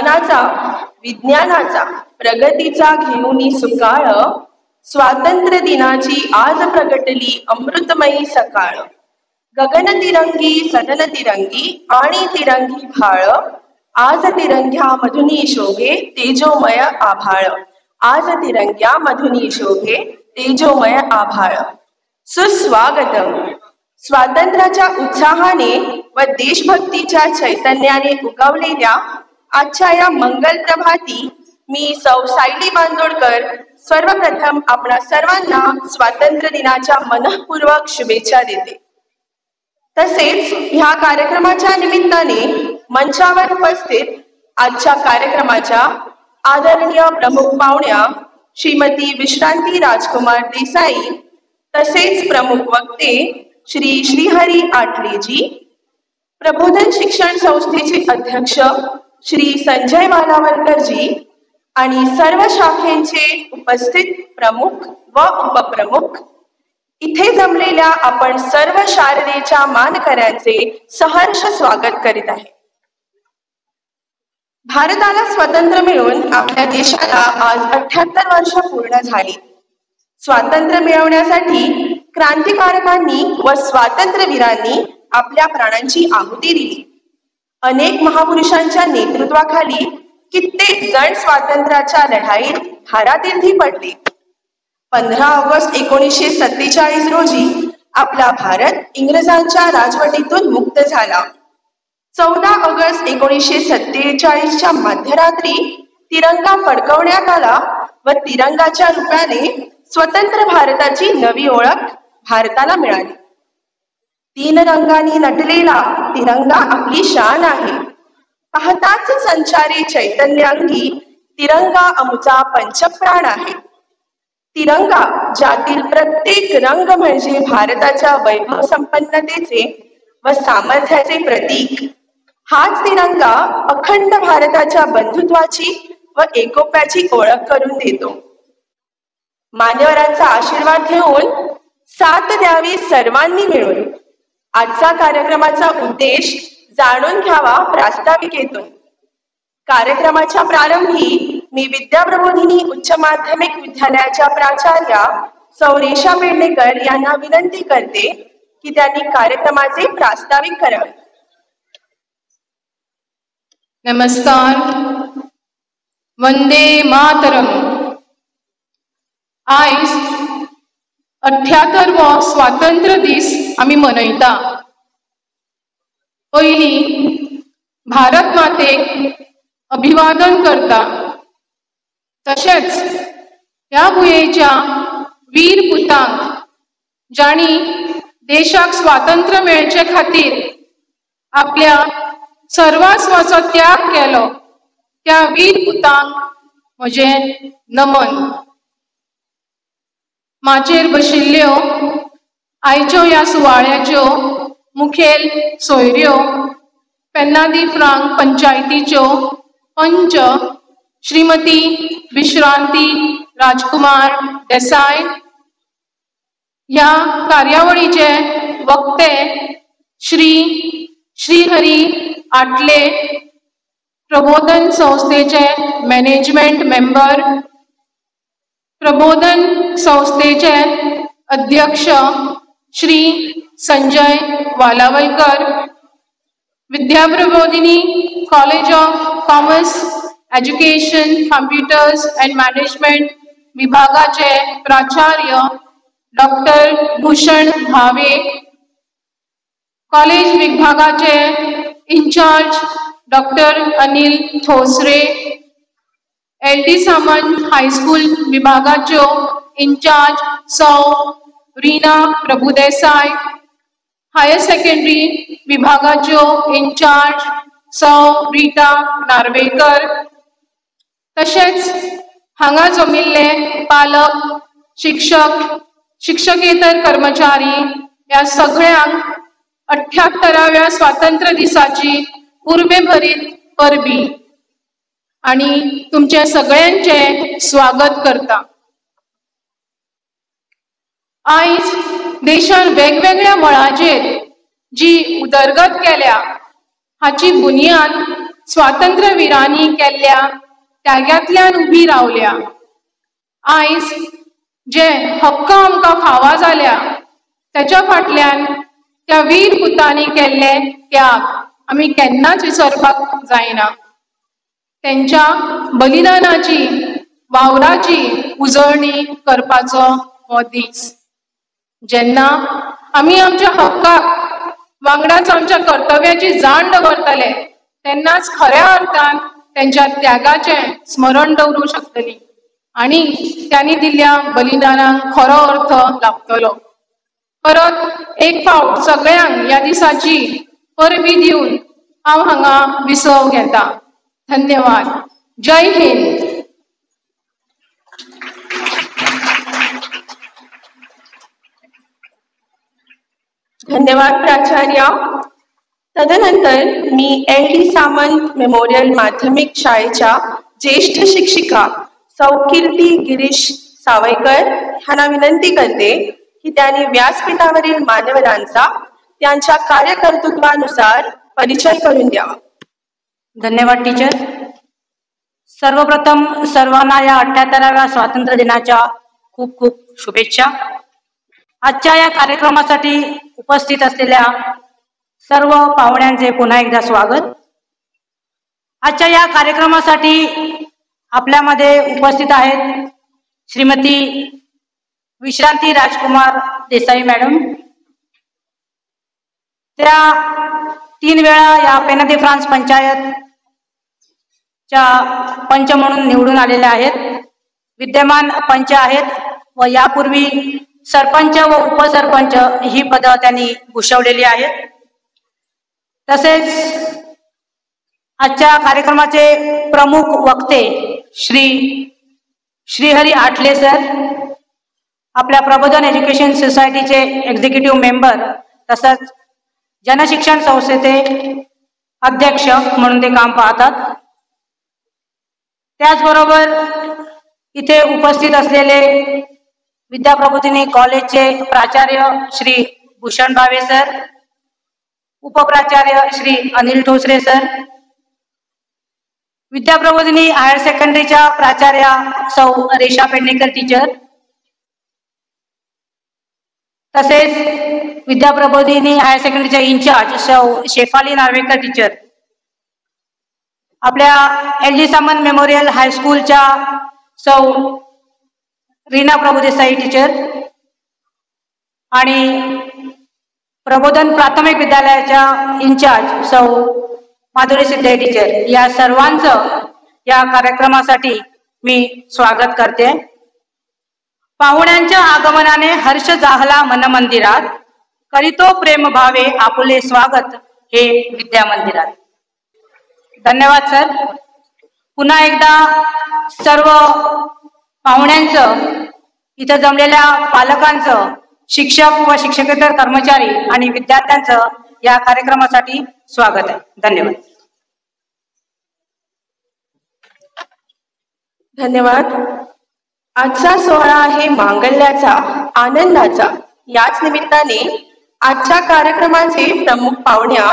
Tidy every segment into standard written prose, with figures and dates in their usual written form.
ज्ञानाचा विज्ञानाचा प्रगतीचा घेऊनी सुकाळ, स्वातंत्र्य दिनाची आज प्रगटली अमृतमयी सकाळ। गगन तिरंगी सदन तिरंगी आणि तिरंगी भाळ, आज तिरंग्या मधुनी शोभे तेजोमय आभाळ। आज तिरंग्या मधुनी शोभे तेजोमय आभाळ। सुस्वागतम। स्वातंत्र्याच्या उत्साहाने व देशभक्तीच्या चैतन्याने उगवलेल्या आजच्या या मंगल प्रभाती मी सौ सायली बांदोडकर सर्वप्रथम आपणा सर्वांना स्वातंत्र्य दिनाच्या मनःपूर्वक शुभेच्छा देते। तसेच ह्या कार्यक्रमाच्या निमित्ताने मंचावर उपस्थित आजच्या कार्यक्रमाच्या आदरणीय प्रमुख पाहुण्या श्रीमती विश्रांती राजकुमार देसाई, तसेच प्रमुख वक्ते श्री श्रीहरी आटलेजी, प्रबोधन शिक्षण संस्थेचे अध्यक्ष श्री संजय वालावलकरजी आणि सर्व शाखेचे उपस्थित प्रमुख व उपप्रमुख, इथे जमलेल्या आपण सर्व शारदेच्या मानकऱ्यांचे सहर्ष स्वागत करीत आहे। भारताला स्वातंत्र्य मिळून आपल्या देशाला आज 78 वर्ष पूर्ण झाली। स्वातंत्र्य मिळवण्यासाठी क्रांतिकारकांनी व स्वातंत्र्यवीरांनी आपल्या प्राणांची आहुती दिली। अनेक महापुरुषांच्या नेतृत्वाखाली कित्येक जण स्वातंत्र्याच्या लढाईत धारातीर्थी पडले। 15 ऑगस्ट 1947 रोजी आपला भारत इंग्रजांच्या राजवटीतून मुक्त झाला। 14 ऑगस्ट 1947 च्या मध्यरात्री तिरंगा फडकवण्यात आला व तिरंगाच्या रूपाने स्वतंत्र भारताची नवी ओळख भारताला मिळाली। 3 रंगांनी नटलेला तिरंगा आपली शान आहे। पाहताच संचारी चैतन्यांगी तिरंगा आमचा पंचप्राण आहे। तिरंगा ज्यातील प्रत्येक रंग म्हणजे भारताच्या वैभव संपन्नतेचे व सामर्थ्याचे प्रतीक। हाच तिरंगा अखंड भारताच्या बंधुत्वाची व एकोप्याची ओळख करून देतो। मान्यवरांचा आशीर्वाद घेऊन साथ द्यावी सर्वांनी मिळून आजचा कार्यक्रमाचा उद्देश जाणून घ्यावा प्रास्ताविकेतून। कार्यक्रमाच्या प्रारंभी मी विद्याप्रबोधिनी उच्च माध्यमिक विद्यालयाच्या प्राचार्या सौ रेषा पेडणेकर यांना विनंती करते की त्यांनी कार्यक्रमाचे प्रास्ताविक करावे। नमस्कार। वंदे मातरम। आयज 78वो स्वातंत्र्य दीस आमी मनयता। पयली भारत मातेक अभिवादन करता। तशेंच ह्या भुंयेच्या वीर पुतांक जाणी देशाक स्वातंत्र्य मेळचे खातीर आपल्या सर्वस्वाचो त्याग केलो त्या वीर पुतांक म्हजें नमन। माचेर बशिल्ल्यो आयच्यो ह्या सुवाळ्याच्यो मुखेल सोयऱ्यो पेन्नादी फ्रांक पंचायतीच्यो पंच श्रीमती विश्रांती राजकुमार देसाई, ह्या कार्यावळीचे वक्ते श्री श्रीहरी आटले, प्रबोधन संस्थेचे मॅनेजमेंट मेंबर, प्रबोधन संस्थेचे अध्यक्ष Shri Sanjay Walawalkar, Vidyaprabodhini college of commerce education computers and management विभागाचे प्राचार्य डॉक्टर भूषण भावे, कॉलेज विभागाचे incharge doctor Anil Thosare, L D. Samant high school विभागाच्यो incharge Sau Reena Prabhudesai, higher secondary विभागाच्यो इंचार्ज सौ रीटा नार्वेकर, तशेंच हांगा जमिल्ले पालक, शिक्षक, शिक्षकेतर कर्मचारी ह्या सगळ्यांक 78व्या स्वातंत्र्य दिसाची उर्बेभरीत परबी आणि तुमचे सगळ्यांचे स्वागत करता। आयज देशान वेगवेगळ्या मळाचेर जी उदरगत केल्या हाची बुनियाद स्वातंत्र्यवीरांनी केल्ल्या त्यागांतल्यान उबी रावल्या। आयज जे हक्क आमकां फावा जाल्या त्याच्या फाटल्यान त्या वीर पुतांनी केल्ले त्याग आमी केन्नाच विसरपाक जायना। त्यांच्या बलिदानाची वावराची उजळणी करपाचो हो दीस, जेन्ना आमी आमच्या हक्काक वांगडाच आमच्या कर्तव्याची जाण दवरतले तेन्नाच खऱ्या अर्थान त्यांच्या त्यागाचें स्मरण दवरूं शकतली आणि त्यांनी दिल्ल्या बलिदानाक खरो अर्थ लाभतलो। परत एक फावट सगळ्यांक ह्या दिसाची परबी दिवन हांव हांगा विसव घेता। धन्यवाद। जय हिंद। धन्यवाद प्राचार्य। तदनंतर मी LD सामंत मेमोरियल माध्यमिक शाळेच्या ज्येष्ठ शिक्षिका सौ कीर्ती गिरीश सावयकर यांना विनंती करते की त्यांनी व्यासपीठावरील मान्यवरांचा त्यांच्या कार्यकर्तृत्वानुसार परिचय करून द्यावा। धन्यवाद टीचर। सर्वप्रथम सर्वांना या 78व्या स्वातंत्र्य दिनाच्या खूप खूप शुभेच्छा। आजच्या या कार्यक्रमासाठी उपस्थित असलेल्या सर्व पाहुण्यांचे पुन्हा एकदा स्वागत। आजच्या या कार्यक्रमासाठी आपल्यामध्ये उपस्थित आहेत श्रीमती विश्रांती राजकुमार देसाई मॅडम। त्या 3 वेळा या पेन दे फ्रान्स पंचायत च्या पंच म्हणून निवडून आलेल्या आहेत, विद्यमान पंच आहेत व यापूर्वी सरपंच व उपसरपंच ही पदं त्यांनी भूषवलेली आहेत। तसेच आजच्या कार्यक्रमाचे प्रमुख वक्ते श्रीहरी आठले सर, आपल्या प्रबोधन एज्युकेशन सोसायटीचे एक्झिक्युटिव्ह मेंबर तसंच जनशिक्षण संस्थेचे अध्यक्ष म्हणून ते काम पाहतात। त्याचबरोबर इथे उपस्थित असलेले विद्याप्रबोधिनी कॉलेजचे प्राचार्य श्री भूषण भावे सर, उपप्राचार्य श्री अनिल ठोसरे सर, विद्याप्रबोधिनी हायर सेकंडरीच्या प्राचार्या सौ रेषा पेडणेकर टीचर, तसेच विद्याप्रबोधिनी हायर सेकंडरीच्या इंचार्ज सौ शेफाली नार्वेकर टीचर, आपल्या LD सामंत मेमोरियल हायस्कूलच्या सौ रीना प्रभुदेसाई टीचर आणि प्रबोधन प्राथमिक विद्यालयाच्या इंचार्ज सौ माधुरी सिद्धे टीचर, या सर्वांचं या कार्यक्रमासाठी मी स्वागत करते। पाहुण्यांच्या आगमनाने हर्ष जाहला मन मंदिरात, करीतो प्रेम भावे आपुले स्वागत हे विद्या मंदिरात। धन्यवाद सर। पुन्हा एकदा सर्व पाहुण्यांचं, इथं जमलेल्या पालकांचं, शिक्षक व शिक्षकेतर कर्मचारी आणि विद्यार्थ्यांचं या कार्यक्रमासाठी स्वागत आहे। धन्यवाद। धन्यवाद। आजचा सोहळा आहे मांगल्याचा, आनंदाचा। याच निमित्ताने आजच्या कार्यक्रमाचे प्रमुख पाहुण्या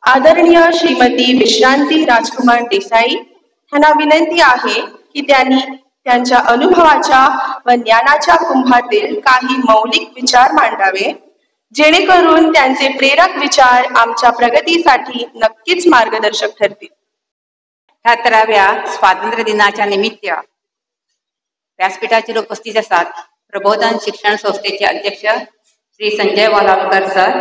आदरणीय श्रीमती विश्रांती राजकुमार देसाई यांना विनंती आहे की त्यांनी त्यांच्या अनुभवाच्या व ज्ञानाच्या कुंभातील काही मौलिक विचार मांडावे, जेणेकरून त्यांचे प्रेरक विचार आमच्या प्रगतीसाठी नक्कीच मार्गदर्शक ठरतील। 78व्या स्वातंत्र्य दिनाच्या निमित्त व्यासपीठाची उपस्थित असतात प्रबोधन शिक्षण संस्थेचे अध्यक्ष श्री संजय वालावकर सर,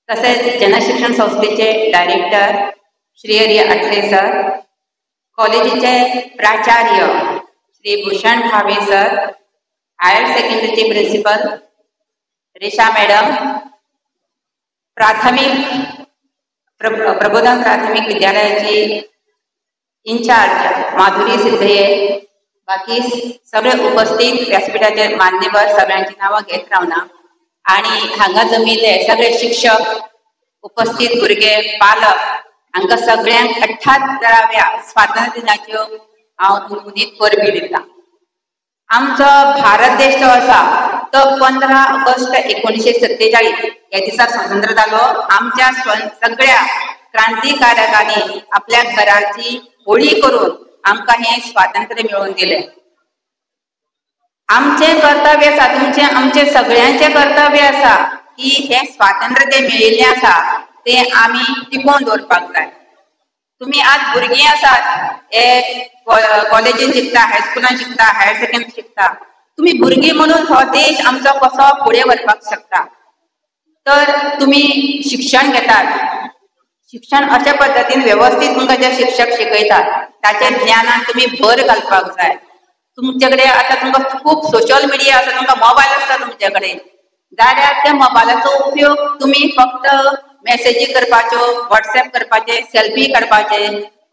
तसेच जनशिक्षण संस्थेचे डायरेक्टर श्रीहरी आठले सर, कॉलेजचे प्राचार्य श्री भूषण भावे सर, हायर सेकंडरीचे प्रिन्सिपल रेषा मॅडम, प्रबोधन प्राथमिक विद्यालयाची इंचार्ज माधुरी सिद्धे, बाकी सगळे उपस्थित व्यासपीठाचे मान्यवर सगळ्यांची नावं घेत रावना आणि हांगा जमिल्ले सगळे शिक्षक, उपस्थित भुरगे, पालक हांका सगळ्यांक 78व्या स्वातंत्र्य दिनाच्यो हांव तुमकुनीत परबी दिता। आमचो भारत देश जो आसा तो 15 ऑगस्ट 1947 ह्या दिसा स्वतंत्र जालो। आमच्या सगळ्या क्रांतिकारकांनी आपल्या घराची होळी करून आमकां हे स्वातंत्र्य मिळवून दिले. आमचे कर्तव्य आसा, तुमचे आमचे सगळ्यांचे कर्तव्य आसा की हे स्वातंत्र्य जे मेळिल्लें आसा ते आमी टिकोवन दवरपाक जाय. तुम्ही आज भुरगीं आसात, हे कॉलेजीन शिकता, हायस्कुलान शिकता, हायर सेकंडरी शिकता, तुम्ही भुरगीं म्हणून हो देश आमचो कसो फुडें व्हरपाक शकता. तर तुम्ही शिक्षण घेतात, शिक्षण अशा पद्दतीन व्यवस्थित तुमकां जे शिक्षक शिकयतात ताचेर ज्ञानान तुम्ही भर घालपाक जाय. तुमचे कडेन आतां तुमकां खूब सोशल मिडिया आसा, तुमकां मोबायल आसता तुमचे कडेन, जाल्यार त्या मोबायलाचो उपयोग तुम्ही फक्त मेसेजी करपाच्यो, व्हॉट्सएप करपाचे, सेल्फी काडपाचे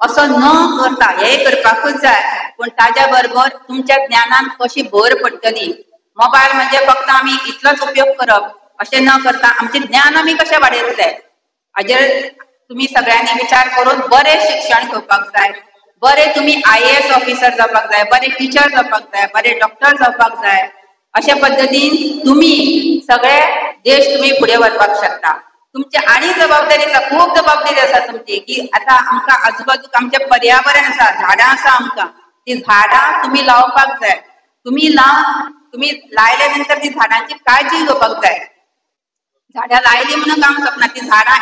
असो न करता, हे करपाकूच जाय, पूण ताज्या बरोबर तुमच्या ज्ञानान कशी भर पडटली. मोबायल म्हणजे फक्त आमी इतलोच उपयोग करप अशें न करता आमचें ज्ञान आमी कशें वाडयतले हाजेर तुम्ही सगळ्यांनी विचार करून बरें शिक्षण घेवपाक जाय. बरे तुम्ही IAS ऑफिसर जावपाक जाय, बरे टीचर जावपाक जाय, बरे डॉक्टर जावपाक जाय. अशा पद्दतीन तुम्ही सगळे देश तुम्ही फुडें व्हरपाक शकता. तुमची आणि जबाबदारी आसा, खूब जबाबदारी आसा तुमची, की आता आमकां आजूबाजूक आमचें पर्यावरण आसा, झाडां आसा, आमकां ती झाडां तुम्ही लावपाक जाय. तुम्ही लायल्या नंतर ती झाडांची काळजी घेवपाक जाय. झाडां लायली म्हणून काम सोपना, ती झाडां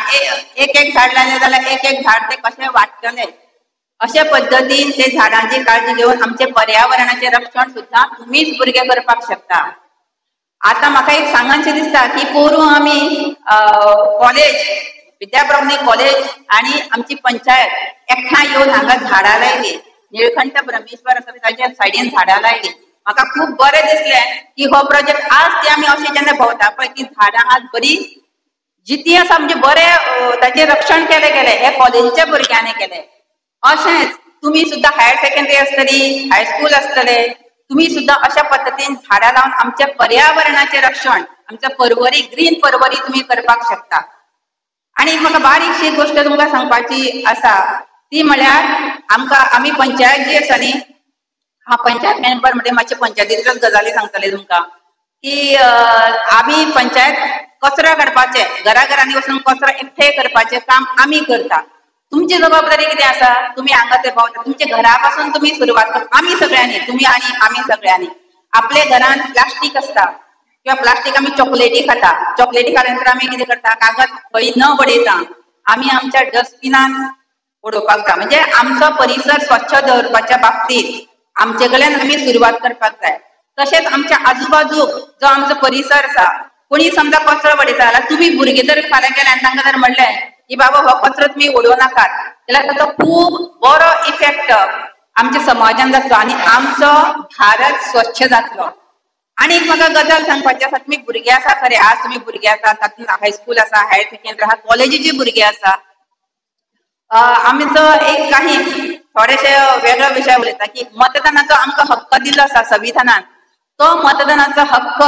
एक झाड लायलें जाल्यार एक झाड ते कशें वाडटलें. अशा पद्दतीन ते झाडांची काळजी घेवन आमचे पर्यावरणाचे रक्षण सुद्धा तुम्हीच भुरगे करपाक शकता. आता म्हाका एक सांगनशें दिसता की पोरूं आमी कॉलेज, विद्याप्रबोधिनी कॉलेज आणि आमची पंचायत एकठांय येवन हांगा झाडां लायली. निळकंठ ब्रह्मेश्वर आसा ताच्या सायडीन झाडां लायली. म्हाका खूब बरें दिसलें की हो प्रोजेक्ट आज ते आमी अशें जेन्ना भोंवता पळय ती झाडां आज बरी जिती आसा, म्हणजे बरें ताचें रक्षण केलें गेलें, हे कॉलेजीच्या भुरग्यांनी केलें. अशेंच तुम्ही सुद्धा हायर सेकंडरी आसतली, हायस्कूल आसतले, तुम्ही सुद्धा अशा पद्दतीन झाडां लावन आमच्या पर्यावरणाचे रक्षण, आमच्या पर्वरी, ग्रीन पर्वरी तुम्ही करपाक शकता. आणि म्हाका बारीकशी गोष्ट तुमकां सांगपाची आसा ती म्हळ्यार आमी पंचायत जी आसा न्ही, हा पंचायत मेंबर म्हणजे मातशे पंचायतींतल्योच गजाली सांगतले तुमकां की आमी पंचायत कचरो काडपाचे, घराघरांनी वचून कचरो एकठांय करपाचें काम आमी करता. तुमची जबाबदारी कितें आसा, तुम्ही हांगा ते पावता, तुमच्या घरा पासून तुम्ही सुरवात करता. आमी सगळ्यांनी, तुम्ही आनी आमी सगळ्यांनी आपल्या घरान प्लास्टीक आसता किंवा प्लास्टीक आमी चॉकलेटी खाता, चॉकलेटी खाल्यानंतर आमी कितें करता, कागद खंय न बडयता आमी आमच्या डस्टबिनान उडोवपाक जाय. म्हणजे आमचो परिसर स्वच्छ दवरपाच्या बाबतीत आमचे कडल्यान आमी सुरवात करपाक जाय. तशेंच आमच्या आजूबाजूक जो आमचो परिसर आसा, कोणी समजा कचरो बडयता जाल्यार तुम्ही भुरगे जर फाल्यां गेले आनी तांकां जर म्हणलें की बाबा हो कचरो तुम्ही उडोव नाकात, जाल्यार ताचो खूब बरो इफेक्ट आमच्या समाजान जातलो आनी आमचो भारत स्वच्छ जातलो. आनी म्हाका गजाल सांगपाची आसा, तुमी भुरगे आसा खरे, आज तुमी भुरगे आसा, तातूंत हायस्कूल आसा, हायर सेकंडरी आसा, कॉलेजीचे भुरगे आसा. आमचो एक काही थोडेशे वेगळो विशय उलयता की मतदानाचो आमकां हक्क दिल्लो आसा संविधानान. तो मतदानाचो हक्क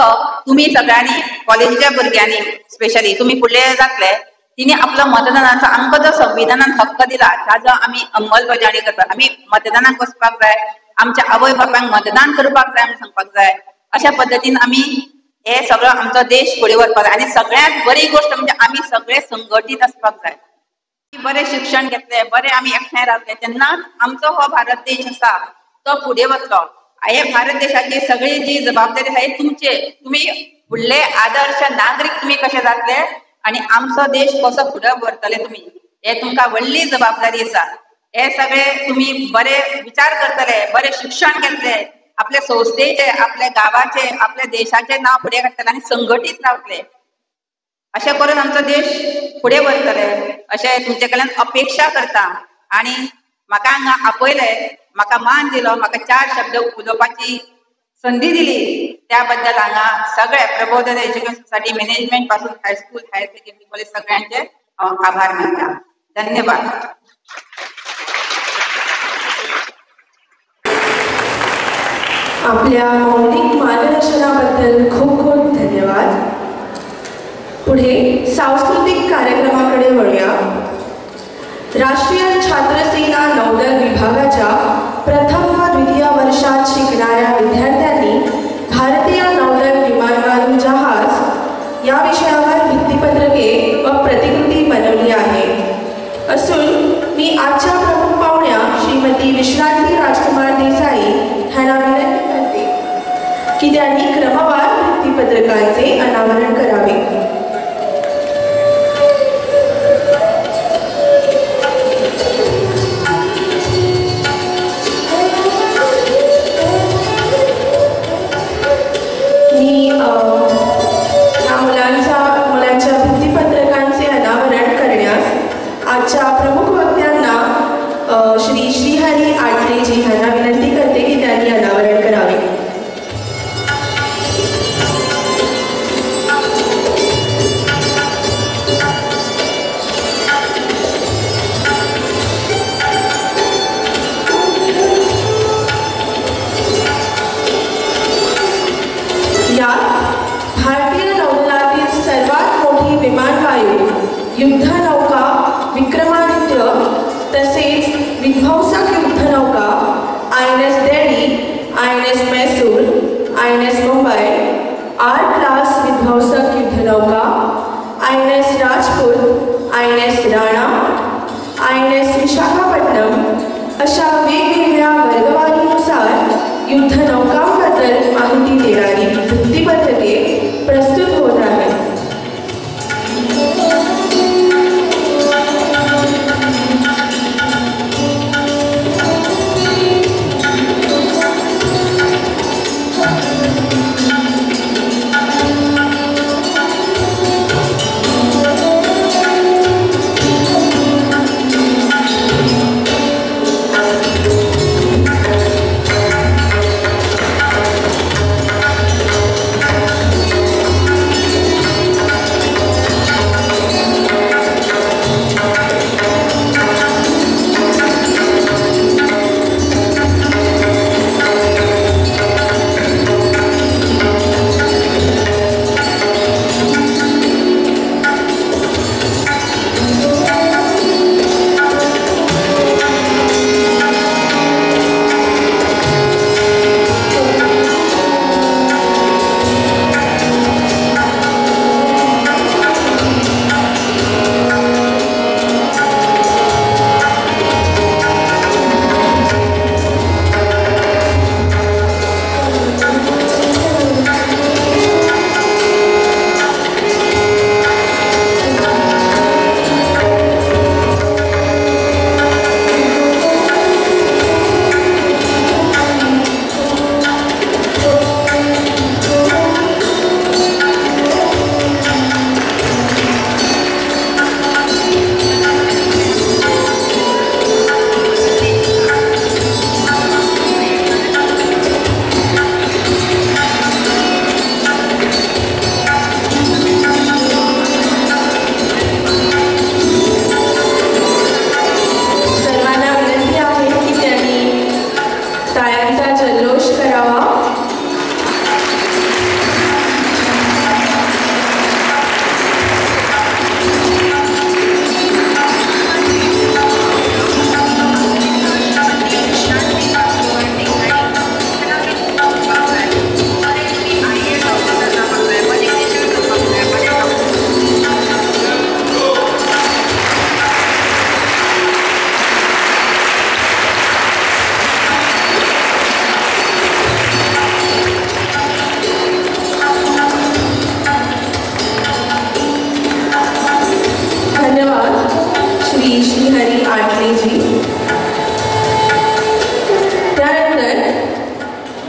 तुम्ही सगळ्यांनी, कॉलेजीच्या भुरग्यांनी स्पेशली, तुम्ही फुडले जातले, तिने आपलो मतदानाचो आमकां जो संविधानान हक्क दिला ताजो आमी अंमलबजावणी करपाक, आमी मतदानाक वचपाक जाय, आमच्या आवय बापायक मतदान करपाक जाय म्हणून सांगपाक जाय. अशा पद्दतीन आमी हे सगळो आमचो देश फुडें व्हरपाक जाय. आनी सगळ्यात बरी गोष्ट म्हणजे आमी सगळे संघटीत आसपाक जाय. बरें शिक्षण घेतले, बरें आमी एकठांय रावले, तेन्नाच आमचो हो भारत देश आसा तो फुडें वतलो. हे भारत देशाची सगळी जी जबाबदारी आसा ही तुमचे, तुम्ही फुडले आदर्श नागरीक तुम्ही कशे जातले आणि आमचो देश कसो फुडें व्हरतले तुम्ही, हे तुमकां व्हडली जबाबदारी आसा. हे सगळे तुम्ही बरे विचार करतले, बरे शिक्षण घेतले, आपल्या संस्थेचे, आपल्या गावाचे, आपल्या देशाचे नाव फुडें काडटले आनी संघटीत रावतले. अशें करून आमचो देश फुडें व्हरतले अशें तुमचे कडल्यान अपेक्षा करता. आनी म्हाका हांगा आपयले, म्हाका मान दिलो, म्हाका 4 शब्द उलोवपाची संधी दिली, त्या बद्दल हांगा सगळे प्रबोधन एज्युकेशन सोसायटी मॅनेजमेंट पासून हायस्कूल, हायर सेकंडरी कॉलेज सगळ्यांचे आभार मानता. धन्यवाद. आपल्या मौलिक मार्गदर्शनाबद्दल खूप खूप धन्यवाद. पुढे सांस्कृतिक कार्यक्रमाकडे वळूया. राष्ट्रीय छात्र सेना नौदल विभागाच्या प्रथम व द्वितीय वर्षात शिकणाऱ्या विद्यार्थ्यांनी भारतीय नौदल विमानवाहू जहाज या विषयावर भित्तिपत्रके व प्रतिकृती बनवली आहे. विशांती राजकुमार देसाई ह्यांना विनंती करते की त्यांनी क्रमवार वृत्तीपत्रकांचे अनावरण करावे. मुलांच्या वृत्तीपत्रकांचे अनावरण करण्यास आजच्या प्रमुख वक्त्यांना श्री श्रीहरी आटलेजी यांना विनंती करते की त्यांनी अनावरण करावे. भारतीय नौदलातील सर्वात मोठी विमानवायू युद्धनौका विक्रमादित्य तसेच विध्वंसक युद्धनौका INS Delhi, INS Mysore, INS Mumbai, R class विध्वंसक युद्धनौका INS Rajput, INS Rana, INS Visakhapatnam अशा वेगवेगळ्या वर्गवारीनुसार युद्धनौकांबद्दल माहिती देणारी वृत्तीपत्रके प्रस्तुत होत आहेत.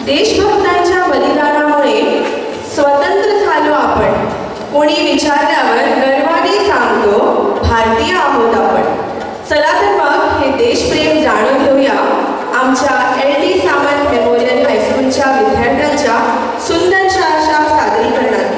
देशभक्तांच्या बलिदानामुळे स्वतंत्र झालो आपण. कोणी विचारल्यावर गर्वाने सांगतो भारतीय आहोत आपण. चला तर मग हे देशप्रेम जाणून घेऊया आमच्या LD सामंत मेमोरियल हायस्कूलच्या विद्यार्थ्यांच्या सुंदरशा अशा सादरीकरणात.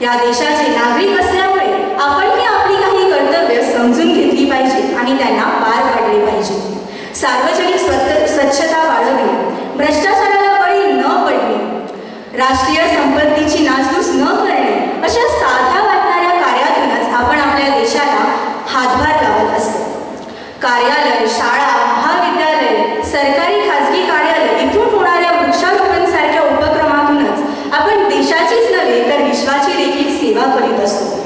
या देशाचे नागरिक असल्यामुळे आपणही आपली काही कर्तव्य समजून घेतली पाहिजे आणि त्यांना पार पाडले पाहिजे. सार्वजनिक स्वच्छता बाळगणे, भ्रष्टाचाराला बळी न पडणे, राष्ट्रीय संपत्तीची नासधूस न करणे अशा साध्या वाटणाऱ्या कार्यातूनच आपण आपल्या देशाला हातभार लावत असतो. कार्यालय, शाळा, महाविद्यालय, सरकारी खाजगी कार्यालय इथून होणाऱ्या वृक्षारोपण सारख्या उपक्रमातूनच आपण देशाचीच नव्हे तर विश्वाची देखील सेवा करीत असतो.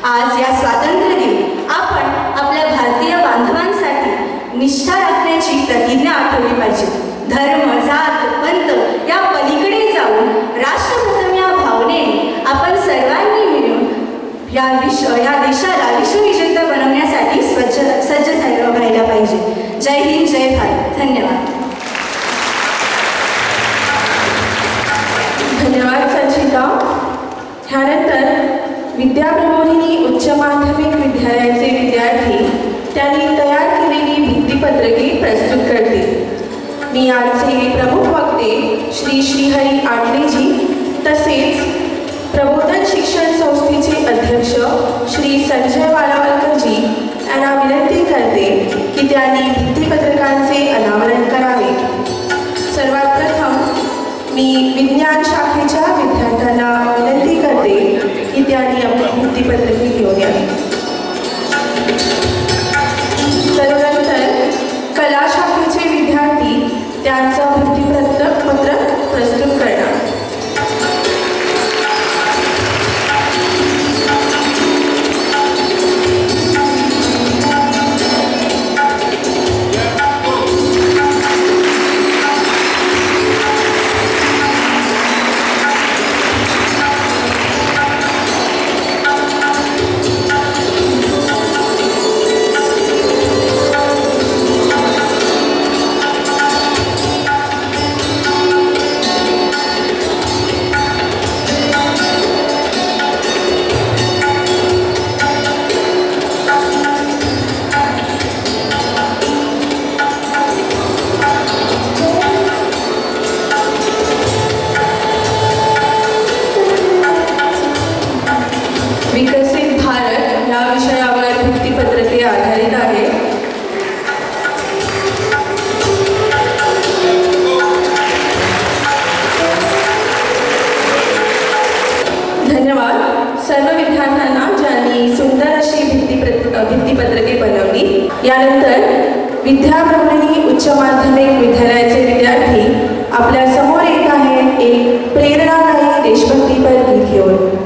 आज या स्वातंत्र्य दिनी आपण आपल्या भारतीय बांधवांसाठी निष्ठा राखण्याची प्रतिज्ञा आठवली पाहिजे. धर्म, जात, पंथ या पलीकडे जाऊन राष्ट्रप्रथम या भावनेने आपण सर्वांनी मिळून या देशाला विश्वविजेता बनवण्यासाठी सज्ज राहायला पाहिजे. जय हिंद, जय भारत. धन्यवाद. धन्यवाद संचिता. ह्यानंतर विद्याप्रबोधिनी उच्च माध्यमिक विद्यालयाचे विद्यार्थी त्यांनी तयार केलेली भित्तिपत्रके प्रस्तुत करतील. मी आजचे प्रमुख वक्ते श्री श्रीहरी आटलेजी तसेच प्रबोधन शिक्षण संस्थेचे अध्यक्ष श्री संजय वालावलकरजी यांना विनंती करते की त्यांनी भित्तिपत्रकांचे अनावरण करावे. सर्वात प्रथम मी विज्ञान शाखेच्या विद्यार्थ्यांना विनंती करते की त्यांनी आपली भित्तिपत्रके घेऊन यावी. तदनंतर कला शाखेचे विद्यार्थी त्यांचं भित्तिपत्र प्रस्तुत करणार. भित्तिपत्रके बनवली. यानंतर विद्याप्रबोधिनी उच्च माध्यमिक विद्यालयाचे विद्यार्थी आपल्या समोर येत आहेत एक प्रेरणादायी देशभक्तीपर गीत घेऊन.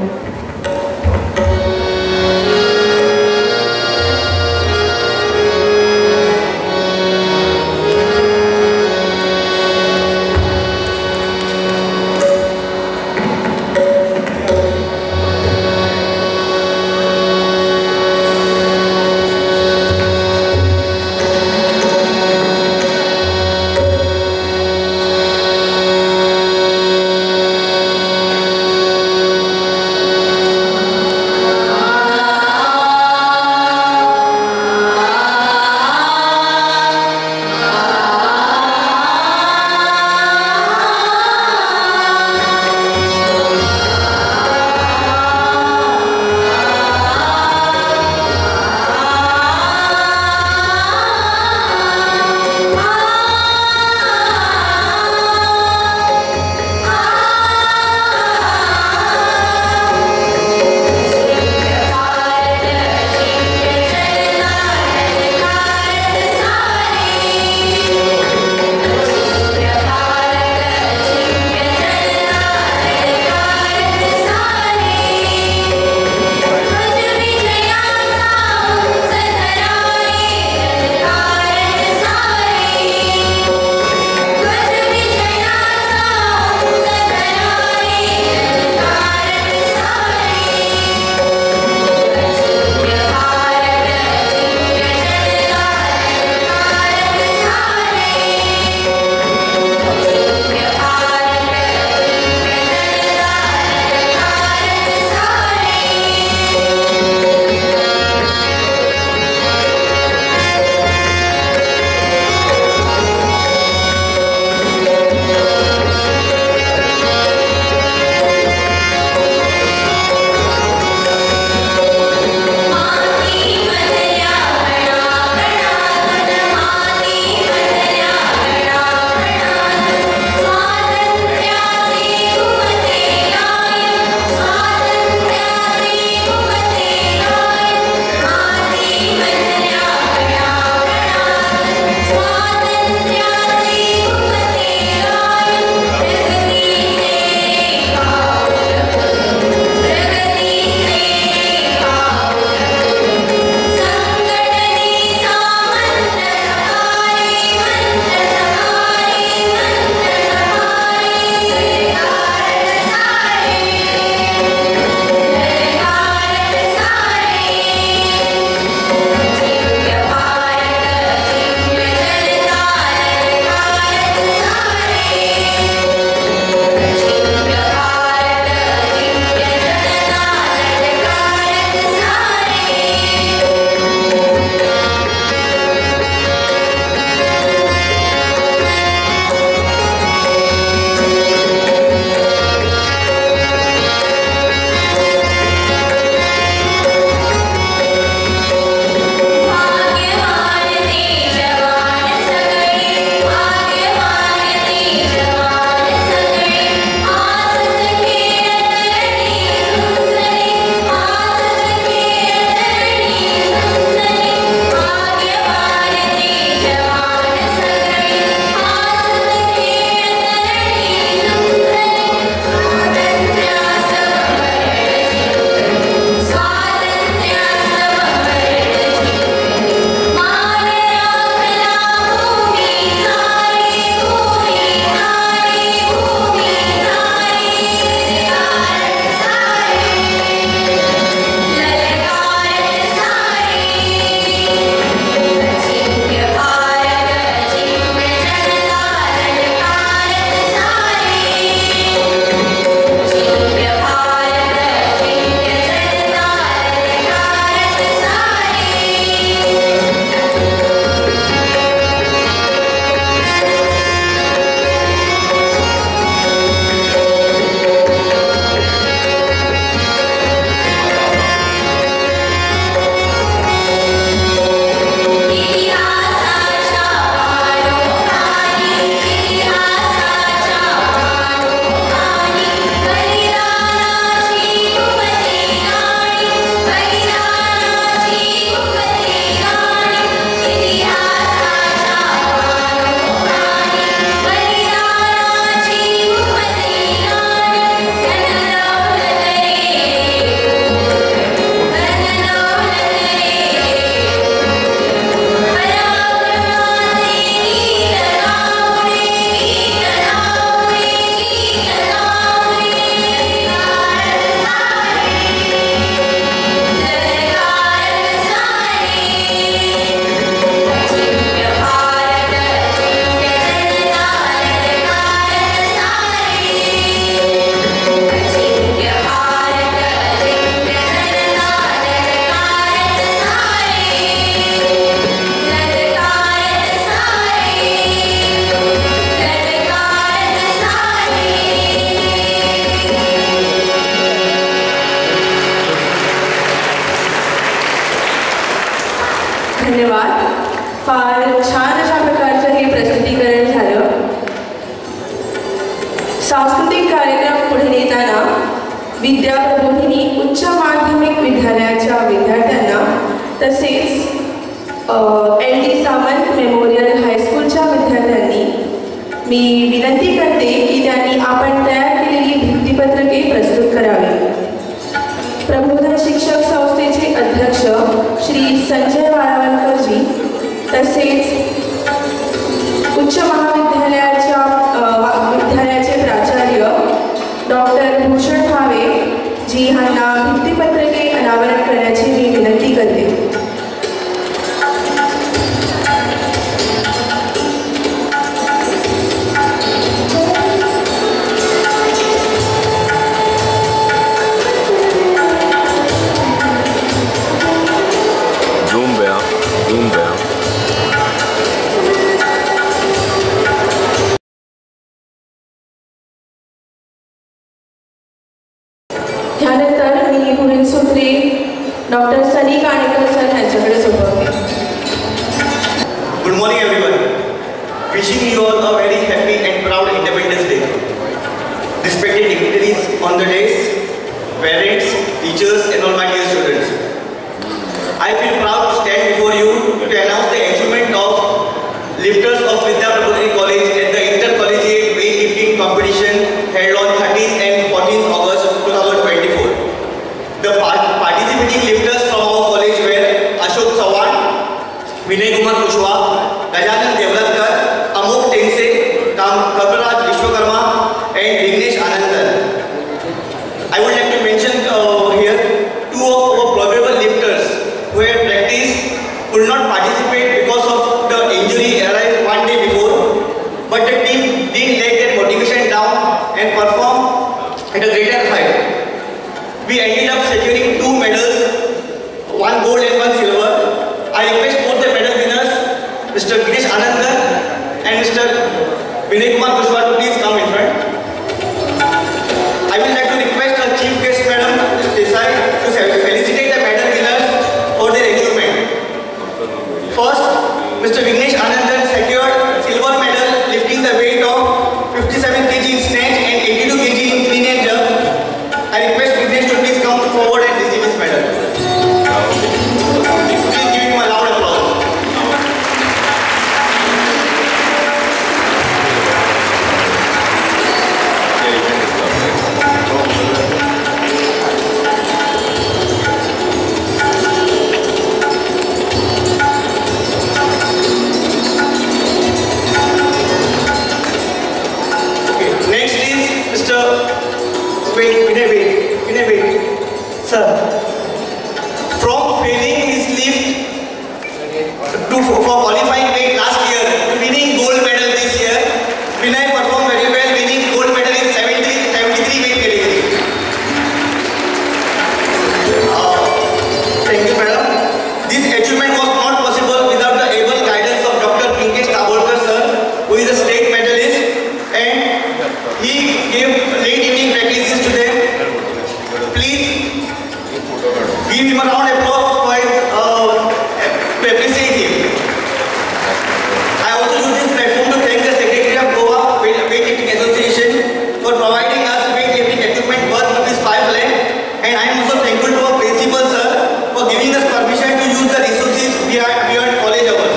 धन्यवाद. फार छान अशा प्रकारचं हे प्रस्तुतीकरण झालं. सांस्कृतिक कार्यक्रम पुढे नेताना विद्या प्रबोधिनी उच्च माध्यमिक विद्यालयाच्या विद्यार्थ्यांना तसेच LD सावंत मेमोरियल हायस्कूलच्या विद्यार्थ्यांनी मी विनंती करते की त्यांनी आपण तयार केलेली भित्तिपत्रके प्रस्तुत करावी. प्रबोधन शिक्षक संस्थेचे अध्यक्ष श्री संजय वाळवंकरजी तसेच उच्च महाविद्यालयाचे प्राचार्य डॉक्टर भूषण भावे जी यांना भित्तिपत्रके अनावरण करण्याची मी विनंती करते. त्यानंतर मी पुढील सूत्रे डॉक्टर सनी काणेकर सर यांच्याकडे सोपवते. Good morning everyone. Wishing you all a very happy and proud Independence Day. Respected dignitaries on the days, parents, teachers and all my dear students. I feel proud to stand before you to announce the achievement of lifters of Vidya Prabodhini College at the Intercollegiate Weightlifting Competition held on 13th and 14th August 2024. The participating lifters from our college were Ashok Chavan, Vinay Kumar Kushwa, Gajanan Devlatkar, Amok Tengse, Kapraj Vishwakarma and Vignesh Anandan. I would like to mention here two of our probable lifters who had practiced could not participate because of the injury arrived one day before, but the team didn't let their motivation down and perform at a greater height. We ended up securing 2 medals, 1 gold and 1 silver. I request both the medal winners, Mr. Vignesh Anandan and Mr. Vinay Kumar Kushwa to please come in front. I would like to request our Chief Guest Madam Desai to felicitate the medal winners for their achievement. First, Mr. Vignesh Anandan secured silver medal lifting the weight of 57 kg in snatch and 82 kg in clean and jerk. I request Vignesh to please come forward and receive his medal. Please give him a loud applause. Next is Mr. Vinay. Sir, from failing his lift for qualifying weight last year to winning gold medal this year, Vinay performed very well, winning gold medal in 73 weight category. Thank you, madam. This achievement was not possible without the able guidance of Dr. Pinkesh Tabolkar sir, who is a state medalist, and he gave late evening practices to them. Please give him a round of applause to appreciate him. I also use this platform to thank the Secretary of Goa Weightlifting Association for providing us weightlifting equipment worth ₹5 lakh, and I am also thankful to our principal sir for giving us permission to use the resources beyond college hours.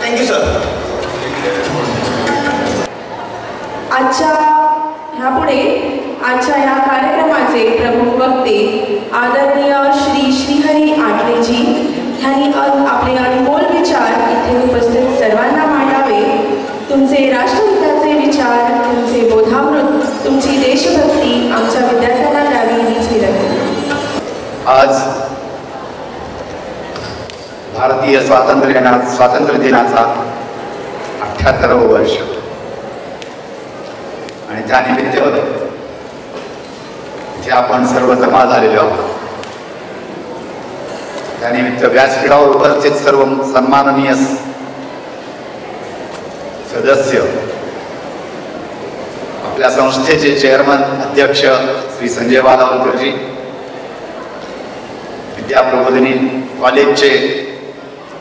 Thank you, sir. आजच्या या कार्यक्रमाचे प्रमुख वक्ते आदरणीय श्री श्रीहरी आटलेजी यांनी आपले अनमोल विचार इथे उपस्थित सर्वांना मांडावे. तुमचे राष्ट्रहिताचे विचार, तुमचे बोधामृत, तुमची देशभक्ती आमच्या विद्यार्थ्यांना द्यावी हीच विनंती. आज भारतीय स्वातंत्र्य दिनाचा 78वं वर्ष आणि त्यानिमित्त इथे आपण सर्व जमा झालेलो आहोत. त्यानिमित्त व्यासपीठावर उपस्थित सर्व सन्माननीय सदस्य, आपल्या संस्थेचे चेअरमन अध्यक्ष श्री संजय वालावलकरजी, विद्या प्रबोधिनी कॉलेजचे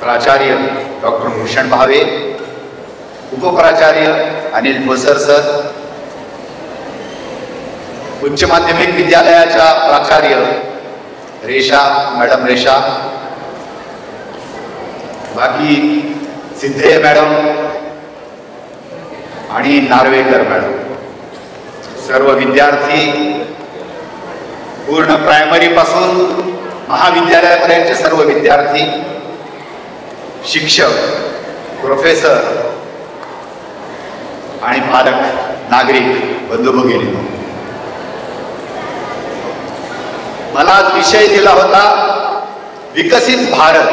प्राचार्य डॉक्टर भूषण भावे, उपप्राचार्य अनिल भोसर सर, उच्च माध्यमिक विद्यालयाच्या प्राचार्य रेषा मॅडम रेषा, बाकी सिद्धे मॅडम आणि नार्वेकर मॅडम, सर्व विद्यार्थी, पूर्ण प्रायमरी पासून महाविद्यालयापर्यंतचे सर्व विद्यार्थी, शिक्षक, प्रोफेसर आणि पालक, नागरिक बंधू भगिनी, मला विषय दिला होता विकसित भारत.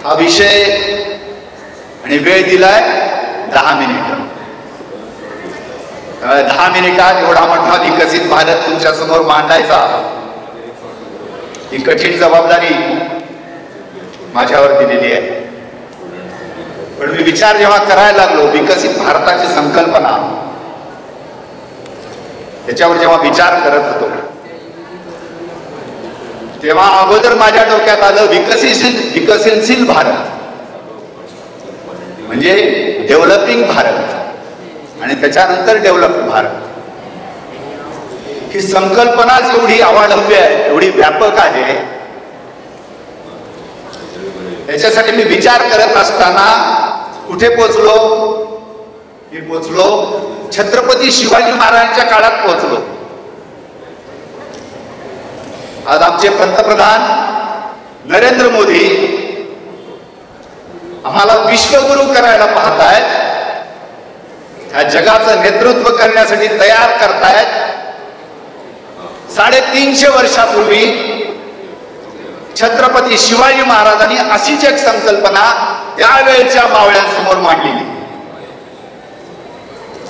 हा विषय आणि वेळ दिलाय 10 मिनिट. 10 मिनिटात एवढा मोठा विकसित भारत तुमच्या समोर मांडायचा ही कठीण जबाबदारी माझ्यावर दिलेली आहे. पण मी विचार जेव्हा करायला लागलो विकसित भारताची संकल्पना, त्याच्यावर जेव्हा विचार करत होतो तेव्हा अगोदर माझ्या डोक्यात आलं विकसनशील भारत म्हणजे डेव्हलपिंग भारत आणि त्याच्यानंतर डेव्हलप्ड भारत. ही संकल्पनाच एवढी अवाढव्य आहे, एवढी व्यापक आहे. याच्यासाठी मी विचार करत असताना कुठे पोहोचलो? मी पोहोचलो छत्रपती शिवाजी महाराजांच्या काळात पोहोचलो. आज आमचे पंतप्रधान नरेंद्र मोदी आम्हाला विश्वगुरु करायला पाहतायत, ह्या जगाचं नेतृत्व करण्यासाठी तयार करतायत. 350 वर्षापूर्वी छत्रपती शिवाजी महाराजांनी अशीच एक संकल्पना त्यावेळेच्या मावळ्यांसमोर मांडलेली.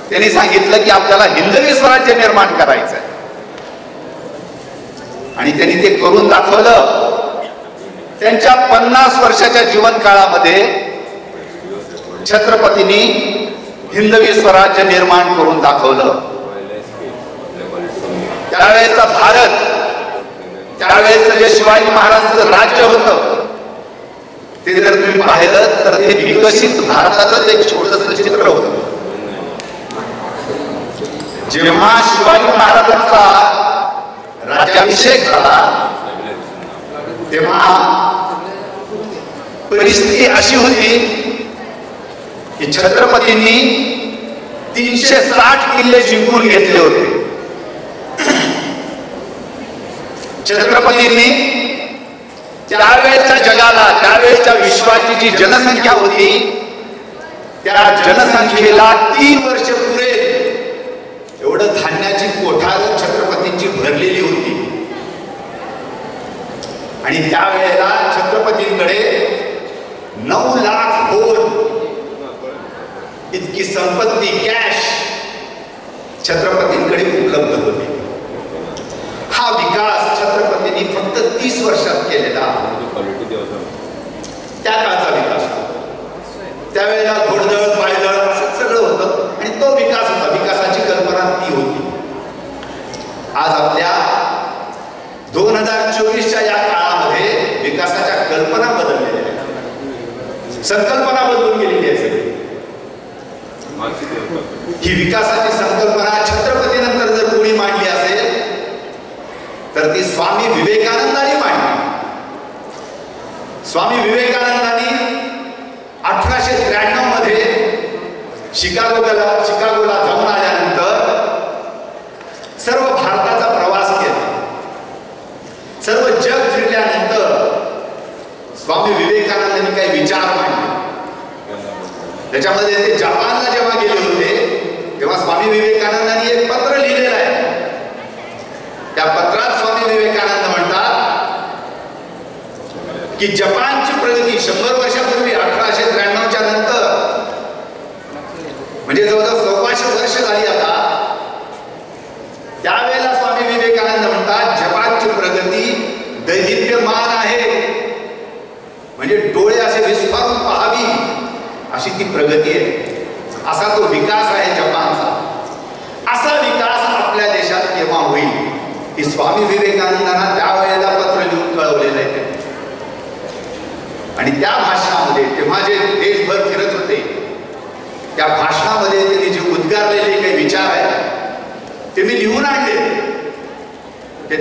त्यांनी सांगितलं की आपल्याला हिंदवी स्वराज्य निर्माण करायचं आहे आणि त्यांनी ते करून दाखवलं. त्यांच्या 50 वर्षाच्या जीवन काळामध्ये छत्रपतींनी हिंदवी स्वराज्य निर्माण करून दाखवलं. त्यावेळेचा भारत, त्यावेळेचं जे शिवाजी महाराजांचं राज्य होतं ते जर तुम्ही पाहिलं तर ते विकसित भारताचं एक छोटंसं चित्र होतं. जेव्हा शिवाजी महाराजांचा राज्याभिषेक झाला तेव्हा परिस्थिती अशी होती की छत्रपतींनी 360 किल्ले जिंकून घेतले होते. छत्रपतींनी त्यावेळेच्या जगाला, त्यावेळेच्या विश्वाची जी जनसंख्या होती त्या जनसंख्येला 3 वर्ष पुरे एवढं धान्याची कोठारं छत्रपतींची भरलेली होती. आणि त्यावेळेला छत्रपतींकडे 9 लाख होल इतकी संपत्ती, कॅश छत्रपतींकडे उपलब्ध होती. हा विकास छत्रपतींनी फक्त 30 वर्षात केलेला त्या काळचा विकास. त्यावेळेला घोडदळ, पायदळ असं सगळं होतं आणि तो विकास होता. विकासाची कल्पना ती होती. आज आपल्या 2024च्या या काळामध्ये विकासाच्या कल्पना बदललेल्या आहेत, संकल्पना बदलून गेलेली आहे सगळी. ही विकासाची संकल्पना छत्रपतीनंतर जर कोणी मांडली असेल तर ती स्वामी विवेकानंदांनी मांडली. स्वामी विवेकानंदांनी 1893 मध्ये शिकागोला जाऊन आल्यानंतर सर्व भारताचा प्रवास केला. सर्व जग फिरल्यानंतर स्वामी विवेकानंदांनी काही विचार मांडले. त्याच्यामध्ये ते जपानला जेव्हा गेले होते तेव्हा स्वामी विवेकानंदांनी एक पत्र लिहिलेलं आहे. त्या पत्रात स्वामी विवेकानंद म्हणतात की जपानची प्रगती 100 वर्षापूर्वी 1893च्या नंतर म्हणजे जवळजवळ 1400 वर्ष झाली आता. त्यावेळेला स्वामी विवेकानंद म्हणतात जपानची प्रगती दैदिप्यमान आहे, म्हणजे डोळे असे विस्फारून पाहावी अशी ती प्रगती आहे. असा तो विकास आहे जपानचा. असा विकास आपल्या देशात केव्हा होईल ही स्वामी विवेकानंदांना त्यावेळेला पत्र लिहून कळवलेलं आहे.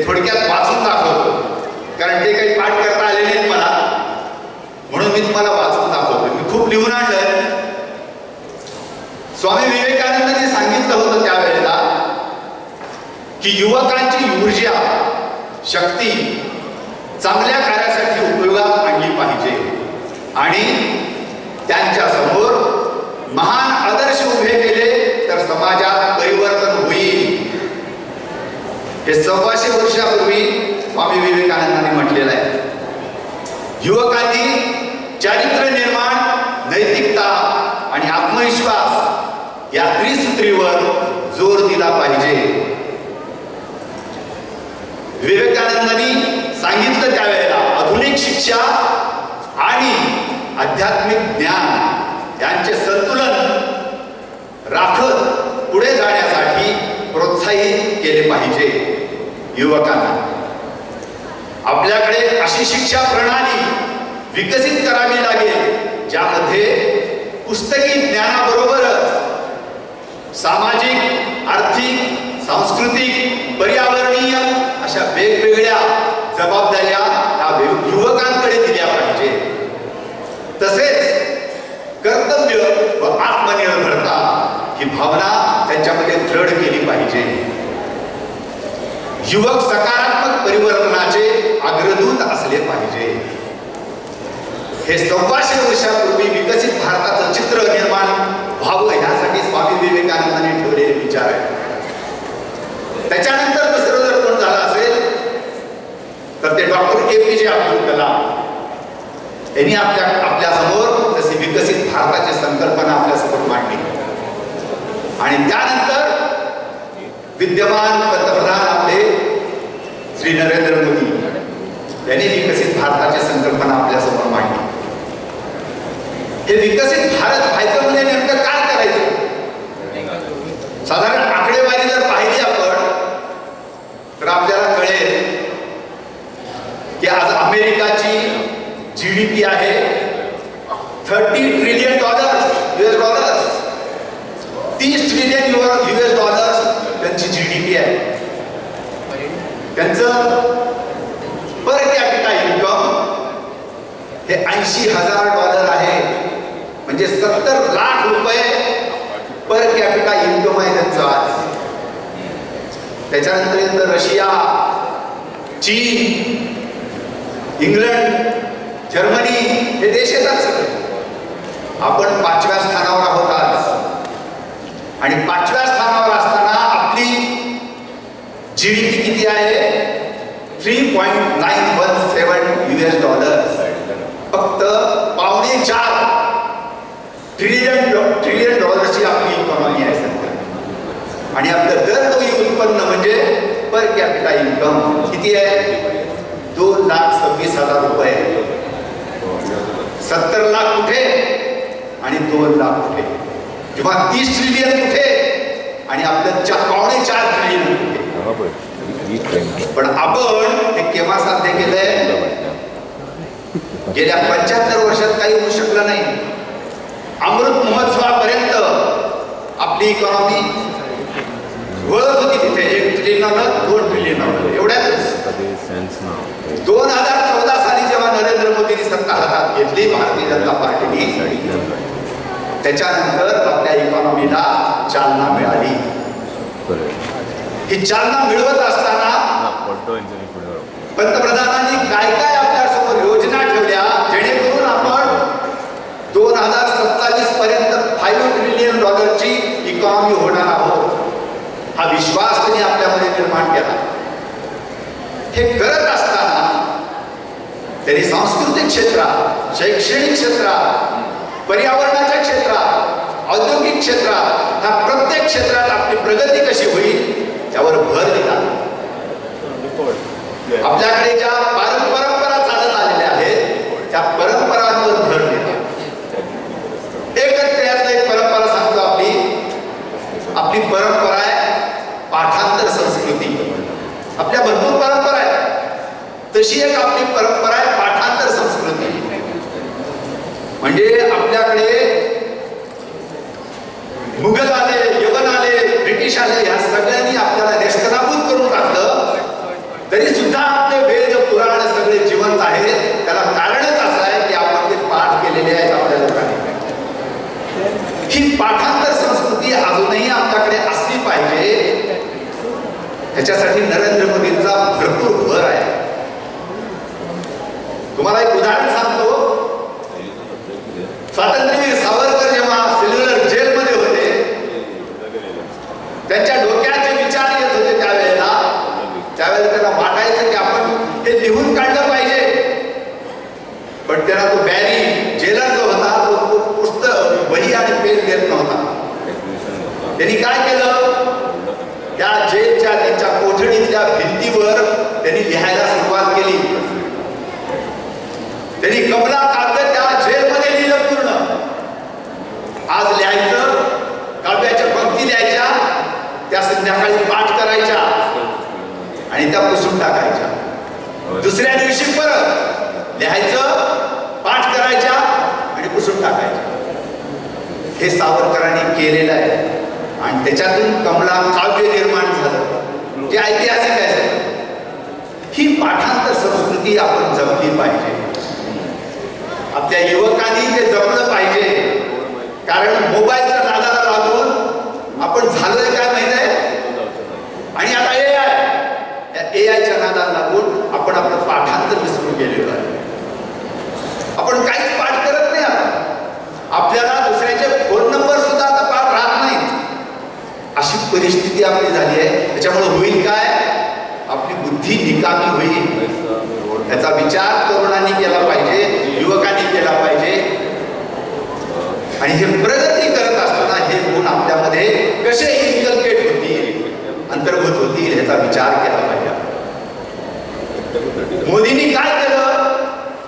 ते थोडक्यात वाचून दाखवतो, कारण ते काही पाठ करता आले नाहीत मला, म्हणून मी तुम्हाला वाचून दाखवतो. मी खूप लिहून आणलंय. स्वामी विवेकानंदांनी सांगितलं होतं त्यावेळेला की युवकांची ऊर्जा शक्ती चांगल्या कार्यासाठी उपयोगात आणली पाहिजे आणि त्यांच्या समोर महान आदर्श उभे केले तर समाजात परिवर्तन होईल. हे 125 वर्षापूर्वी स्वामी विवेकानंदांनी म्हटलेलं आहे. युवकांनी चारित्र्य निर्माण, नैतिकता आणि आत्मविश्वास या त्रिसूत्रीवर जोर दिला पाहिजे. विवेकानंदांनी सांगितलं त्यावेळेला आधुनिक शिक्षा आणि आध्यात्मिक ज्ञान यांचे संतुलन राखत पुढे जाण्यासाठी प्रोत्साहित केले पाहिजे. युवकांना आपल्याकडे अशी शिक्षा प्रणाली विकसित करावी लागेल ज्यामध्ये पुस्तकी ज्ञानाबरोबरच सामाजिक, आर्थिक, सांस्कृतिक, पर्यावरणीय अशा वेगवेगळ्या जबाबदाऱ्या युवकांकडे दिल्या पाहिजे. तसेच कर्तव्य व आत्मनिर्भरता ही भावना त्यांच्यामध्ये दृढ केली पाहिजे. युवक सकारात्मक परिवर्तनाचे अग्रदूत असले पाहिजे. हे 125 वर्षापूर्वी विकसित भारताचं चित्र निर्माण व्हावं यासाठी स्वामी विवेकानंदांनी ठेवलेले विचार आहेत. त्याच्यानंतर दुसरं जर कोण झालं असेल तर ते डॉक्टर APJ अब्दुल कलाम यांनी आपल्या समोर तशी विकसित भारताची संकल्पना आपल्यासमोर मांडली आणि त्यानंतर विद्यमान पंतप्रधान आपले श्री नरेंद्र मोदी यांनी विकसित भारताची संकल्पना आपल्यासमोर मांडली. हे विकसित भारत व्हायचं म्हणजे नेमकं काय करायचं? साधारण आकडेवारी जर पाहिली आपण तर आपल्याला कळेल की आज अमेरिकाची GDP आहे $30 ट्रिलियन US, $30 ट्रिलियन US त्यांची GDP आहे. त्यांचं पर कॅपिटा इन्कम हे $80,000 आहे, म्हणजे 70 लाख रुपये पर कॅपिटा इन्कम आहे त्यांचं आज. त्याच्यानंतर येतं रशिया, चीन, इंग्लंड, जर्मनी हे देश येतात सगळे. आपण 5व्या स्थानावर आहोत आज आणि 5व्या स्थानावर असताना आपली GDP किती आहे? $3.917 फक्त $4.25 ट्रिलियन आपली इकॉनॉमी आहे सध्या. आणि आपलं दरडोई उत्पन्न म्हणजे पर कॅपिटा इन्कम किती आहे? 2,26,000 रुपये. 70 लाख कुठे आणि 2 लाख कुठे, किंवा 30 ट्रिलियन कुठे आणि आपलं $4.25 ट्रिलियन कुठे. पण आपण हे केव्हा साध्य केलंय? गेल्या 75 वर्षात काही होऊ शकलं नाही. अमृत महोत्सवापर्यंत आपली इकॉनॉमी वळत होती तिथे 1 ट्रिलियन, 2 ट्रिलियन एवढ्याच. 2014 साली जेव्हा नरेंद्र मोदींनी सत्ता हातात घेतली भारतीय जनता पार्टीने, त्याच्यानंतर आपल्या इकॉनॉमीला चालना मिळाली. ही चालना मिळवत असताना पंतप्रधानांनी काय काय आपल्या समोर योजना ठेवल्या जेणेकरून आपण 2027 पर्यंत $5 ट्रिलियन ची इकॉनॉमी होणार आहोत. हा विश्वास त्यांनी आपल्यामध्ये निर्माण केला. हे करत असताना त्यांनी सांस्कृतिक क्षेत्रात, शैक्षणिक क्षेत्रात, पर्यावरणाच्या क्षेत्रात, औद्योगिक क्षेत्रात, ह्या प्रत्येक क्षेत्रात आपली प्रगती कशी होईल त्यावर भर दिला. आपल्याकडे ज्या परंपरा चालत आलेल्या आहेत त्या परंपरांवर भर दिला. एकच त्यातलं एक परंपरा सांगतो. आपली परंपरा आहे पाठांतर संस्कृती. आपल्या भरपूर परंपरा आहेत, तशी एक आपली परंपरा आहे पाठांतर संस्कृती. म्हणजे आपल्याकडे मुघल आले, यवन आले, ब्रिटिश आले, या सगळ्यांनी आपल्याला नेस्तनाबूत करून टाकलं, तरी ह्याच्यासाठी नरेंद्र मोदींचा भरपूर भर आहे. तुम्हाला एक उदाहरण सांगतो. स्वातंत्र्यवीर सावरकर जेव्हा सेल्युलर जेलमध्ये होते, त्यांच्या डोक्यात जे विचार येत होते त्यावेळेला त्यांना वाटायचं की आपण ते लिहून काढलं पाहिजे. पण त्यांना तो बॅरी जेलर जो होता तो पुस्तक वही आणि पेन देत नव्हता. त्यांनी काय केलं, त्या जेलच्या त्यांच्या कोठडीतल्या भिंतीवर त्यांनी लिहायला सुरुवात केली. त्यांनी कमला काव्य त्या जेलमध्ये लिहिलं पूर्ण. आज लिहायचं, काव्याच्या पंक्ती लिहायच्या, त्या संध्याकाळी पाठ करायच्या आणि त्या पुसून टाकायच्या. दुसऱ्या दिवशी परत लिहायचं, पाठ करायच्या आणि पुसून टाकायच्या. हे सावरकरांनी केलेलं आहे आणि त्याच्यातून कमला काव्य निर्माण झालं, जे ऐतिहासिक आहे. ही पाठांतर संस्कृती आपण जपली पाहिजे. आपल्या युवकांनी ते जपलं पाहिजे. कारण मोबाईलच्या नादाला लागून आपण झालोय काय माहित आहे, आणि आता एआयच्या नादाला लागून आपण आपलं पाठांतर विसरून गेलेलो आहे. आपण काहीच पाठ करत नाही. आपल्याला दुसऱ्याचे फोन नंबर सुद्धा आता पाठ राहत नाही. अशी परिस्थिती आपली झाली आहे. त्याच्यामुळे होईल काय, आपली बुद्धी निकामी होईल. याचा विचार तरुणांनी केला पाहिजे, युवकांनी केला पाहिजे. आणि हे प्रगती करत असताना हे गुण आपल्यामध्ये कसे इन्कल्केट होतील, अंतर्भूत होतील, याचा विचार केला पाहिजे. मोदींनी काय केलं,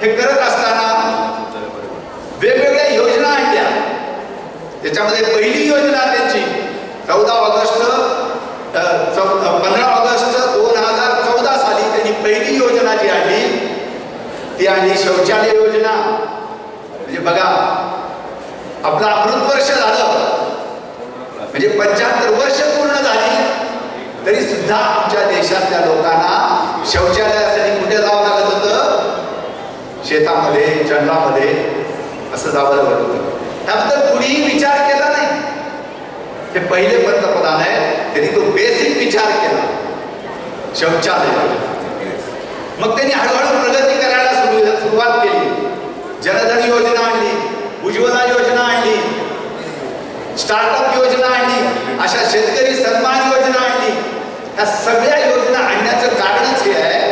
हे करत असताना वेगवेगळ्या योजना आणल्या. त्याच्यामध्ये पहिली योजना त्यांची 15 ऑगस्ट 2014 साली त्यांनी पहिली योजना जी आणली ती आणली शौचालय योजना. म्हणजे बघा, आपलं अमृत वर्ष झालं, म्हणजे 75 वर्ष पूर्ण झाली, तरी सुद्धा आमच्या देशातल्या लोकांना शौचालयासाठी कुठे जावं लागत होतं, शेतामध्ये, जंगलामध्ये असं जावं लागत होतं. त्याबद्दल कुणीही विचार केला नाही. ते पहिले पंतप्रधान आहे, त्यांनी तो बेसिक विचार केला, शौचालय. मग त्यांनी हळूहळू प्रगती करायला सुरुवात केली. जनधन योजना आणली, उज्ज्वला योजना आणली, स्टार्टअप योजना आणली, अशा शेतकरी सन्मान योजना आणली. ह्या सगळ्या योजना आणण्याचं कारणच हे आहे,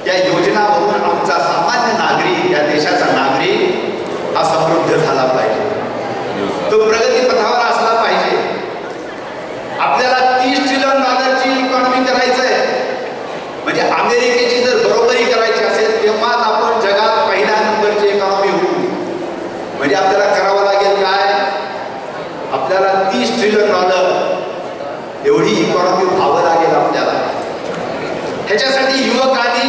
या योजनावरून आमचा सामान्य नागरिक, या देशाचा नागरिक हा समृद्ध झाला पाहिजे, तो प्रगती पथावर असला पाहिजे. आपल्याला $30 ट्रिलियन इकॉनॉमी करायचं आहे. म्हणजे अमेरिकेची जर बरोबरी करायची असेल तेव्हाच आपण जगात पहिल्या नंबरची इकॉनॉमी होऊ. म्हणजे आपल्याला करावं लागेल काय, आपल्याला $30 ट्रिलियन एवढी इकॉनॉमी व्हावं लागेल आपल्याला. ह्याच्यासाठी युवकांनी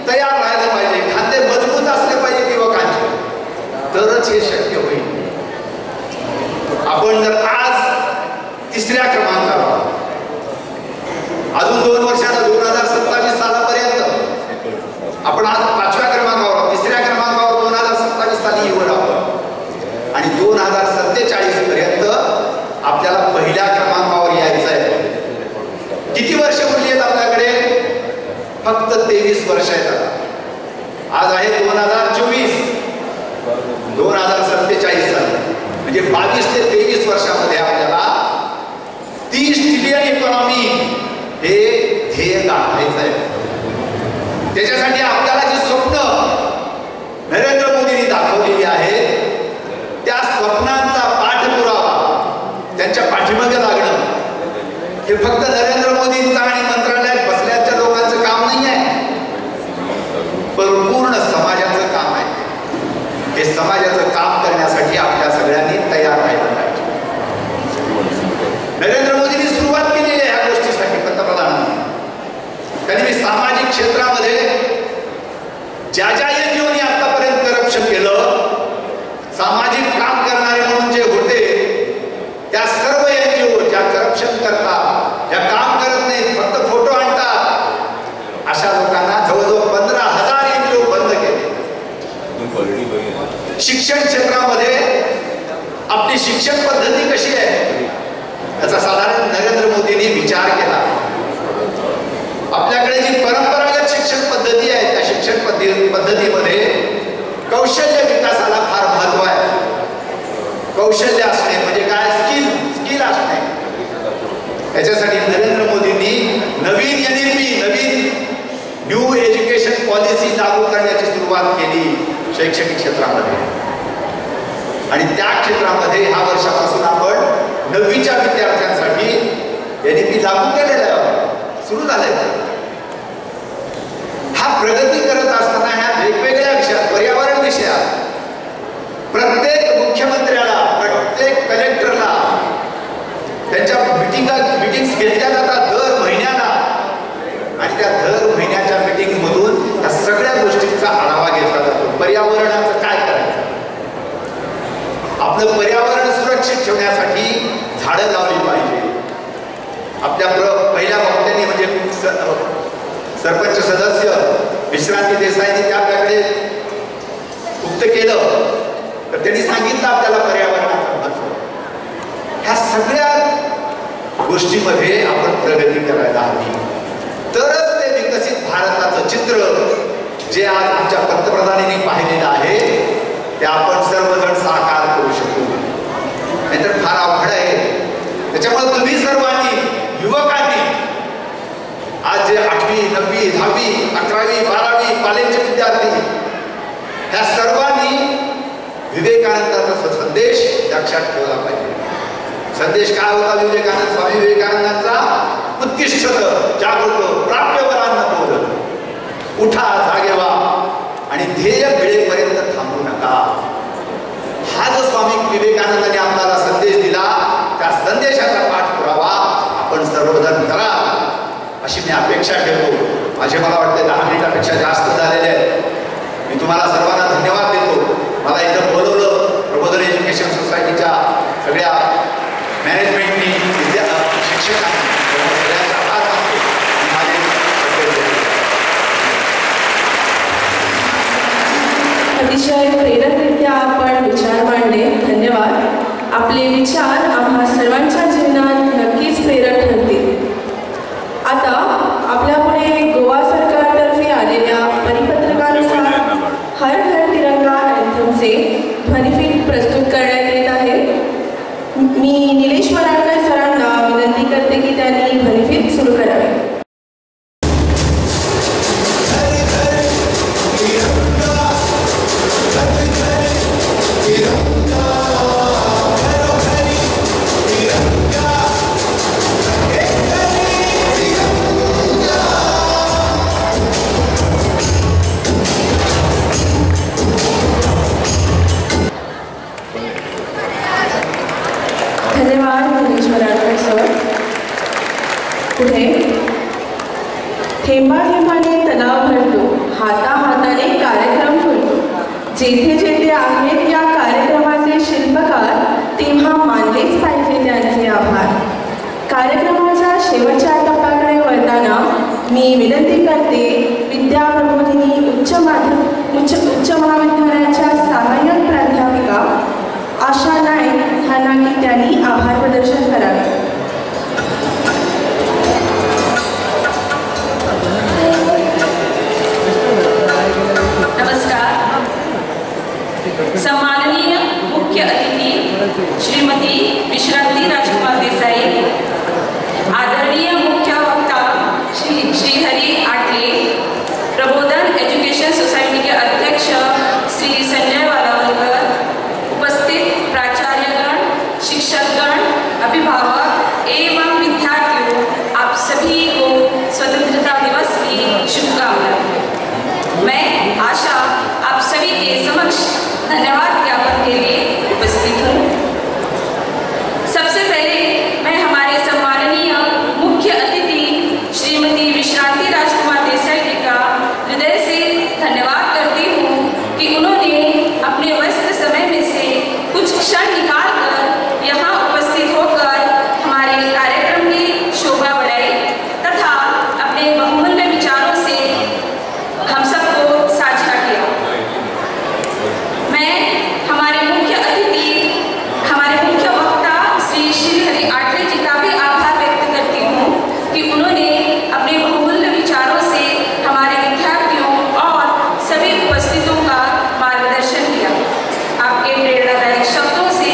तयार राहायला पाहिजे, खांदे मजबूत असले पाहिजे युवकांचे, तरच हे शक्य होईल. आपण जर आज 3ऱ्या क्रमांकावर, अजून 2 वर्षाला 2027 सालापर्यंत आपण आज 5व्या क्रमांकावर, 3ऱ्या क्रमांकावर 2027 साली येऊ आहोत आणि 2047 पर्यंत आपल्याला पहिल्या क्रमांकावर यायचं आहे. किती वर्ष उरली आहेत आपल्याकडे? फक्त 23 वर्ष आहेत. आज आहे 2024, 2047 साली, म्हणजे 22 ते 23 वर्षामध्ये आपल्याला 30 ट्रिलियन इकॉनॉमी हे ध्येय गाठायचं आहे. त्याच्यासाठी आपल्याला जी स्वप्न नरेंद्र मोदींनी दाखवलेली आहेत, त्या स्वप्नांचा पाठपुरावा, त्यांच्या पाठीमागे लागणं, हे फक्त नरेंद्र मोदींचं आणि मंत्रालयात बसल्याच्या लोकांचं काम नाही आहे, पण पूर्ण समाजाचं काम आहे. हे समाजाचं काम करण्यासाठी आपल्या सगळ्यांनी तयार राहायला पाहिजे. नरेंद्र मोदींनी सुरुवात केलेली आहे ह्या गोष्टीसाठी, पंतप्रधानांनी. त्यांनी सामाजिक क्षेत्रामध्ये ज्या एनजीओनी आतापर्यंत करप्शन केलं, सामाजिक काम करणारे म्हणून जे होते, त्या सर्व एनजीओ ज्या करप्शन करतात, ज्या काम करत नाहीत, फक्त फोटो आणतात, अशा लोकांना जवळजवळ 15,000 एनजीओ बंद केले. शिक्षण क्षेत्रामध्ये आपली शिक्षण पद्धती कशी आहे याचा साधारण नरेंद्र मोदींनी विचार केला. कौशल्य असणे म्हणजे काय, स्किल असणे. याच्यासाठी नरेंद्र मोदींनी नवीन NEP नवीन न्यू एज्युकेशन पॉलिसी लागू करण्याची सुरुवात केली शैक्षणिक क्षेत्रामध्ये. आणि त्या क्षेत्रामध्ये ह्या वर्षापासून आपण 9वीच्या विद्यार्थ्यांसाठी NEP लागू केलेला आहे, सुरू झालेला आहे. हा प्रगती करत असताना ह्या वेगवेगळ्या विषयात, पर्यावरण विषयात प्रत्येक मुख्यमंत्र्याला, प्रत्येक कलेक्टरला त्यांच्या मीटिंग्स घेतल्या जातात दर महिन्याला. आणि त्या दर महिन्याच्या मीटिंगमधून या सगळ्या गोष्टींचा आढावा घेतला जातो. पर्यावरणाचं काय करायचं, आपलं पर्यावरण सुरक्षित ठेवण्यासाठी झाडं लावली पाहिजे. आपल्या पहिल्या वक्त्यांनी म्हणजे सरपंच सदस्य विश्रांती देसाईंनी त्या आपल्याकडे उक्त केलं, तर त्यांनी सांगितलं आपल्याला पर्यावरणाचं महत्व. ह्या सगळ्या गोष्टीमध्ये आपण प्रगती करायला हवी, तरच ते विकसित भारताचं चित्र जे आज आमच्या पंतप्रधानांनी पाहिलेलं आहे ते आपण सर्वजण साकार करू शकतो. नाहीतर फार अवघड आहे. त्याच्यामुळे तुम्ही सर्वांनी, युवकांनी, आज जे 8वी 9वी 10वी 11वी 12वी कॉलेजचे विद्यार्थी, ह्या सर्वांनी विवेकानंदाचा संदेश लक्षात ठेवला पाहिजे. संदेश काय होता विवेकानंद, स्वामी विवेकानंदांचा? उत्तिष्ठ जागृत प्राप्यवरांना बोल, उठा जागे व्हा आणि ध्येय मिळेपर्यंत थांबू नका. हा जो स्वामी विवेकानंदांनी आपल्याला संदेश दिला, त्या संदेशाचा पाठपुरावा आपण सर्वजण करा अशी मी अपेक्षा ठेवतो. मला वाटते 10 मिनिटापेक्षा जास्त झालेले आहेत. मी तुम्हाला सर्वांना धन्यवाद देतो. मला इथं बोलवलं प्रबोधन एज्युकेशन सोसायटीच्या सगळ्या मॅनेजमेंटनी, शिक्षकांनी, सगळ्यांचा आभार मानतो. अतिशय प्रेरकरित्या आपण विचार मांडले, धन्यवाद. आपले विचार आम्हा सर्वांच्या जीवनात नक्कीच प्रेरक ठरतील. आता आपल्यापुढे गोवा सरकारतर्फे आलेल्या परिपत्रकानुसार हर घर तिरंगा अँथमचे ध्वनिफीत प्रस्तुत करण्यात येत आहे. मी निलेश मराठकर सरांना विनंती करते की त्यांनी ध्वनिफीत सुरू करावे. पुढे थेंबा थेंबाने तलाव भरतो, हाता हाताने कार्यक्रम फुलतो. जेथे जेथे आहेत या कार्यक्रमाचे शिल्पकार, तेव्हा मानलेच पाहिजे त्यांचे आभार. कार्यक्रमाच्या शेवटच्या टप्प्याकडे वळताना मी विनंती करते विद्या प्रबोधिनी उच्च महाविद्यालयाच्या सहाय्यक प्राध्यापिका आशा नाईक यांना की त्यांनी आभार प्रदर्शन करावे. सम्माननीय मुख्य अतिथी श्रीमती विश्रांती राजकुमार देसाई, आदरणीय मुख्य वक्ता श्री श्रीहरी आटले, प्रबोधन एजुकेशन सोसाइटी के अध्यक्ष श्री संजय वालावलकर, उपस्थित प्राचार्यगण, शिक्षकगण, अभिभावक एवं विद्यार्थियों, आप सभी को स्वतंत्रता दिवस की शुभकामनाएं. मैं आशा आप सभी के समक्ष धन्यवाद ज्ञापन के लिए उपस्थित हूँ. सबसे पहले मैं हमारे सम्माननीय मुख्य अतिथि श्रीमती विश्रांति राजकुमार देसाई जी का हृदय से धन्यवाद करती हूँ कि उन्होंने अपने व्यस्त समय में से कुछ क्षण निकालकर यहाँ उपस्थित होकर हमारे कार्यक्रम की शोभा बढ़ाई तथा अपने बहुमूल्य विचारों से हम सबको साझा किया. मैं हमारे मुख्य वक्ता श्री श्रीहरी आटले जी का भी आभार व्यक्त करती हूँ कि उन्होंने अपने बहुमूल्य विचारों से हमारे विद्यार्थियों और सभी उपस्थितों का मार्गदर्शन किया. आपके प्रेरणादायक शब्दों से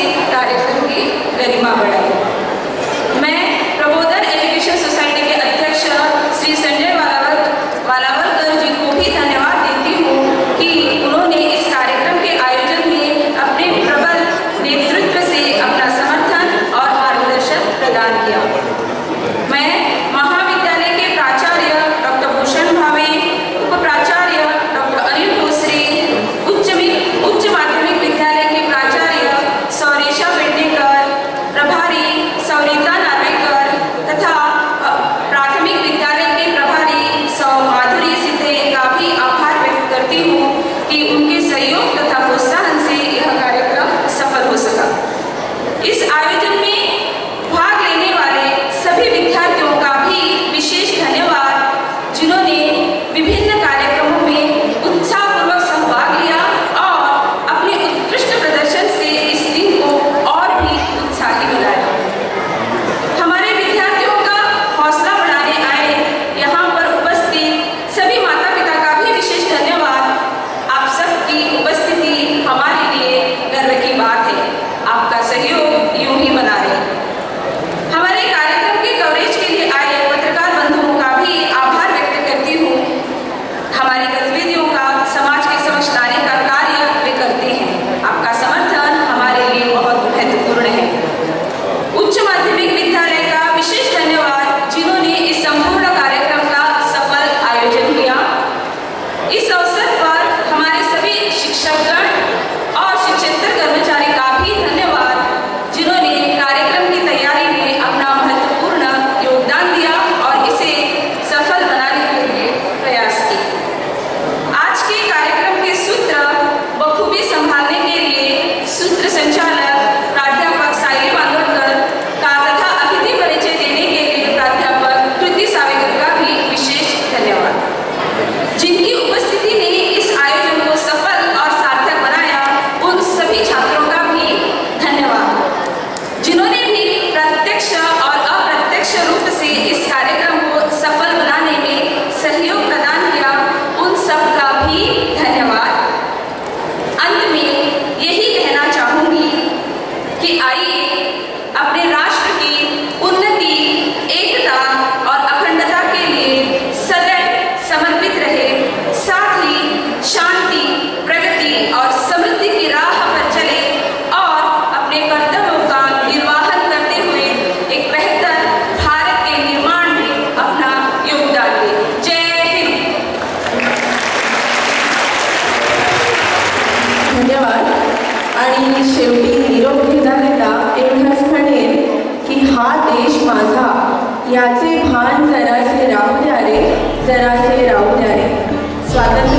धन्यवाद. आणि शेवटी निरोप घेता घेता एवढंच म्हणेन की हा देश माझा याचे भान जरासे राहू द्या रे, जरासे राहू द्या रे. स्वातंत्र्य